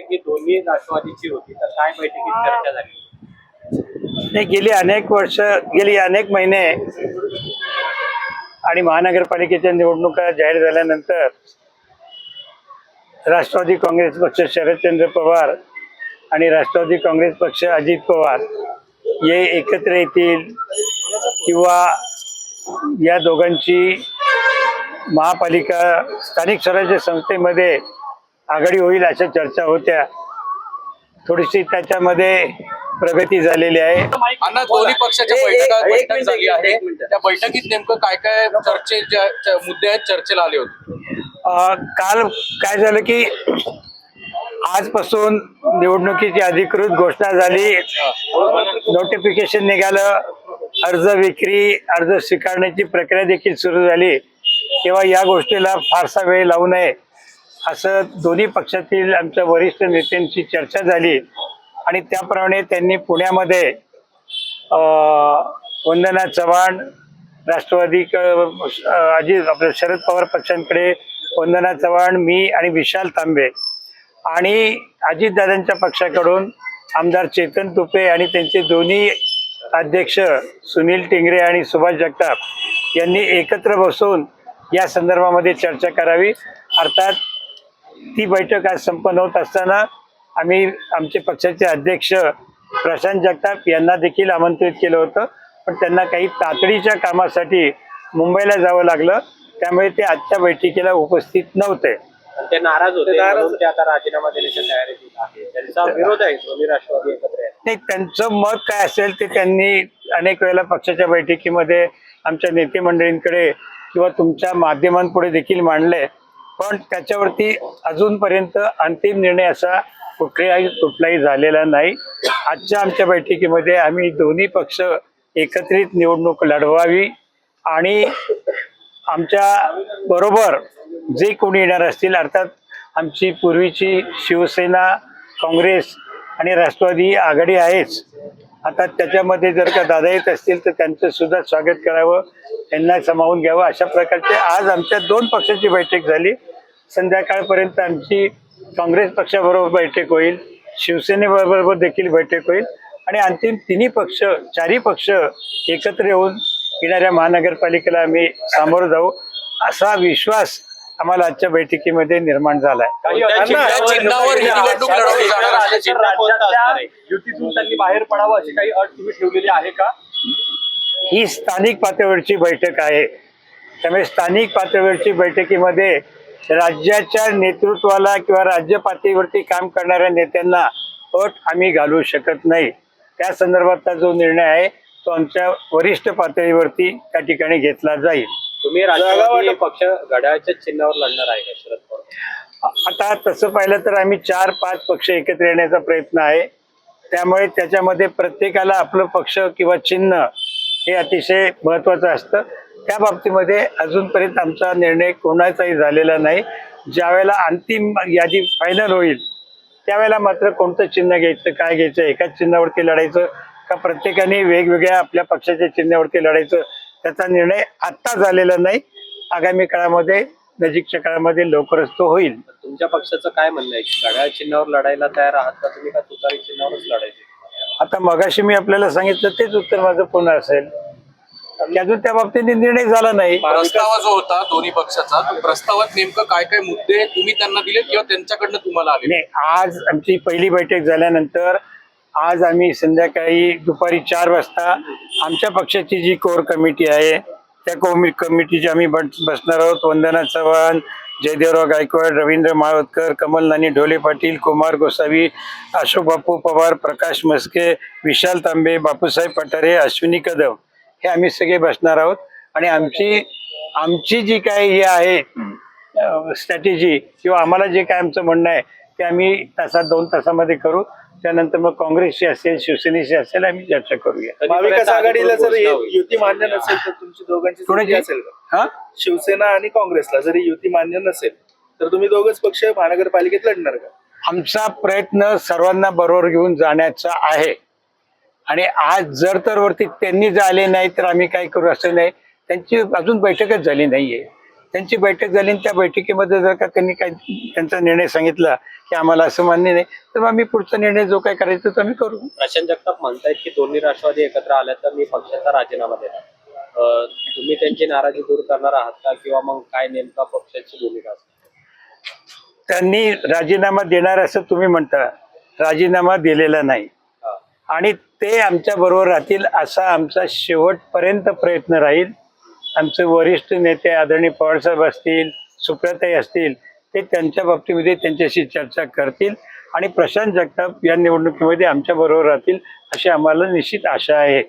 की दोन्ही राष्ट्रवादीची होती, तर काय बैठकीत चर्चा झाली? नाही, गेली अनेक महिने आणि महानगरपालिकेच्या निवडणुका जाहीर झाल्यानंतर राष्ट्रवादी काँग्रेस पक्ष शरदचंद्र पवार आणि राष्ट्रवादी काँग्रेस पक्ष अजित पवार हे एकत्र येतील किंवा या दोघांची महापालिका स्थानिक स्वराज्य संस्थेमध्ये आघाडी होईल अशा चर्चा होत्या. थोडीशी त्याच्यामध्ये प्रगती झालेली आहे. अण्णा, दोन्ही पक्षाच्या बैठक झाली आहे. त्या बैठकीत नेमकं काय काय मुद्दे आहेत चर्चेला आले होते? काल काय झालं की आजपासून निवडणुकीची अधिकृत घोषणा झाली, नोटिफिकेशन निघालं, अर्ज विक्री, अर्ज स्वीकारण्याची प्रक्रिया देखील सुरू झाली. तेव्हा या गोष्टीला फारसा वेळ लावू नये असं दोन्ही पक्षातील आमच्या वरिष्ठ नेत्यांची चर्चा झाली आणि त्याप्रमाणे त्यांनी पुण्यामध्ये वंदना चव्हाण राष्ट्रवादी आपल्या शरद पवार पक्षांकडे, वंदना चव्हाण, मी आणि विशाल तांबे, आणि अजितदादांच्या पक्षाकडून आमदार चेतन तुपे आणि त्यांचे दोन्ही अध्यक्ष सुनील टिंगरे आणि सुभाष जगताप यांनी एकत्र बसून या संदर्भामध्ये चर्चा करावी. अर्थात ती बैठक आज संपन्न होत असताना आम्ही आमचे पक्षाचे अध्यक्ष प्रशांत जगताप यांना देखील आमंत्रित केलं होतं, पण त्यांना काही तातडीच्या कामासाठी मुंबईला जावं लागलं, त्यामुळे ते आजच्या बैठकीला उपस्थित नव्हते. ते नाराज होते, म्हणून ते आता राजीनामा देण्याच्या तयारीत आहे. त्यांचा विरोध आहे दोन्ही राष्ट्रवादी एकत्र आहेत. नाही, त्यांचं मत काय असेल ते त्यांनी अनेक वेळेला पक्षाच्या बैठकीमध्ये आमच्या नेते मंडळींकडे किंवा तुमच्या माध्यमांपुढे देखील मांडले, पण त्याच्यावरती अजूनपर्यंत अंतिम निर्णय असा कुठलाही झालेला नाही. आजच्या आमच्या बैठकीमध्ये आम्ही दोन्ही पक्ष एकत्रित निवडणूक लढवावी आणि आमच्या बरोबर जे कोणी येणार असतील, अर्थात आमची पूर्वीची शिवसेना, काँग्रेस आणि राष्ट्रवादी आघाडी आहेच, आता त्याच्यामध्ये जर का दादा येत असतील तर त्यांचं सुद्धा स्वागत करावं, त्यांना सामावून घ्यावं, अशा प्रकारचे आज आमच्या दोन पक्षाची बैठक झाली. संध्याकाळपर्यंत आमची काँग्रेस पक्षाबरोबर बैठक होईल, शिवसेनेबरोबर देखील बैठक होईल आणि अंतिम चारही पक्ष एकत्र येऊन येणाऱ्या महानगरपालिकेला आम्ही सामोरं जाऊ असा विश्वास आम्हाला आजच्या बैठकीमध्ये निर्माण झालाय. युतीतून त्यांनी बाहेर पडावं अशी काही अट तुम्ही ठेवलेली आहे का? ही स्थानिक पातळीवरची बैठक आहे, त्यामुळे स्थानिक पातळीवरची बैठकीमध्ये राज्याच्या नेतृत्वाला किंवा राज्य पातळीवरती काम करणाऱ्या नेत्यांना अट आम्ही घालू शकत नाही. त्या संदर्भातला जो निर्णय आहे तो आमच्या वरिष्ठ पातळीवरती त्या ठिकाणी घेतला जाईल. तुम्ही राष्ट्रवादी पक्ष घड्याळाच्या चिन्हावर लढणार आहे का शरद पवार? आता तसं पाहिलं तर आम्ही 4-5 पक्ष एकत्र येण्याचा प्रयत्न आहे, त्यामुळे त्याच्यामध्ये प्रत्येकाला आपलं पक्ष किंवा चिन्ह हे अतिशय महत्त्वाचं असतं. त्या बाबतीमध्ये अजूनपर्यंत आमचा निर्णय कोणाचाही झालेला नाही. ज्यावेळेला अंतिम यादी फायनल होईल त्यावेळेला मात्र कोणतं चिन्ह घ्यायचं, काय घ्यायचं, एकाच चिन्हावरती लढायचं का प्रत्येकाने वेगवेगळ्या आपल्या पक्षाच्या चिन्हावरती लढायचं, त्याचा निर्णय आत्ता झालेला नाही. आगामी काळामध्ये, नजीकच्या काळामध्ये लवकरच तो होईल. तुमच्या पक्षाचं काय म्हणणं आहे? घड्याळ चिन्हावर लढायला तयार आहात का तुम्ही, का तुतारी चिन्हावरच लढायचे? आता मगाशी मी आपल्याला सांगितलं तेच उत्तर माझं पुन्हा असेल. अजून त्या बाबतीत निर्णय झाला नाही. प्रस्ताव जो होता दोन्ही पक्षाचा, तो प्रस्तावात नेमकं काय काय मुद्दे तुम्ही त्यांना दिले किंवा त्यांच्याकडनं तुम्हाला आले? नाही, आज आमची पहिली बैठक झाल्यानंतर आज आम्ही संध्याकाळी दुपारी 4 वाजता आमच्या पक्षाची जी कोर कमिटी आहे त्या कमिटीची आम्ही बसणार आहोत. वंदना चव्हाण, जयदेवराव गायकवाड, रवींद्र माळवतकर, कमल नानी ढोले पाटील, कुमार गोसावी, अशोक बापू पवार, प्रकाश मस्के, विशाल तांबे, बापूसाहेब पठारे, अश्विनी कदम हे आम्ही सगळे बसणार आहोत. आणि आमची जी काय ही आहे स्ट्रॅटेजी किंवा आम्हाला जे काय आमचं म्हणणं आहे ते आम्ही 2 तासामध्ये करू. त्यानंतर मग काँग्रेसशी असेल, शिवसेनेशी असेल, आम्ही चर्चा करूया. महाविकास आघाडीला जर युती मान्य नसेल तर तुमची दोघांची युती असेल का? शिवसेना आणि काँग्रेसला जरी युती मान्य नसेल तर तुम्ही दोघच पक्ष महानगरपालिकेत लढणार का? आमचा प्रयत्न सर्वांना बरोबर घेऊन जाण्याचा आहे आणि आज जर तर वरती त्यांनी झाले नाही तर आम्ही काय करू असं नाही. त्यांची अजून बैठकच झाली नाहीये. त्यांची बैठक झाली आणि त्या बैठकीमध्ये जर का त्यांनी काही त्यांचा निर्णय सांगितला की आम्हाला असं मान्य नाही, तर मग आम्ही पुढचा निर्णय जो काय करायचा तो आम्ही करू. प्रशांत जगताप म्हणतायत की दोन्ही राष्ट्रवादी एकत्र आल्या तर मी पक्षाचा राजीनामा देणार. तुम्ही त्यांची नाराजी दूर करणार आहात का, किंवा मग काय नेमका पक्षाची भूमिका असणार? त्यांनी राजीनामा देणार असं तुम्ही म्हणता, राजीनामा दिलेला नाही आणि ते आमच्या बरोबर राहतील असा आमचा शेवटपर्यंत प्रयत्न राहील. आमचे वरिष्ठ नेते आदरणीय पवारसाहेब असतील, सुप्रियाताई असतील, ते त्यांच्या बाबतीमध्ये त्यांच्याशी चर्चा करतील आणि प्रशांत जगताप या निवडणुकीमध्ये आमच्या बरोबर राहतील अशी आम्हाला निश्चित आशा आहे.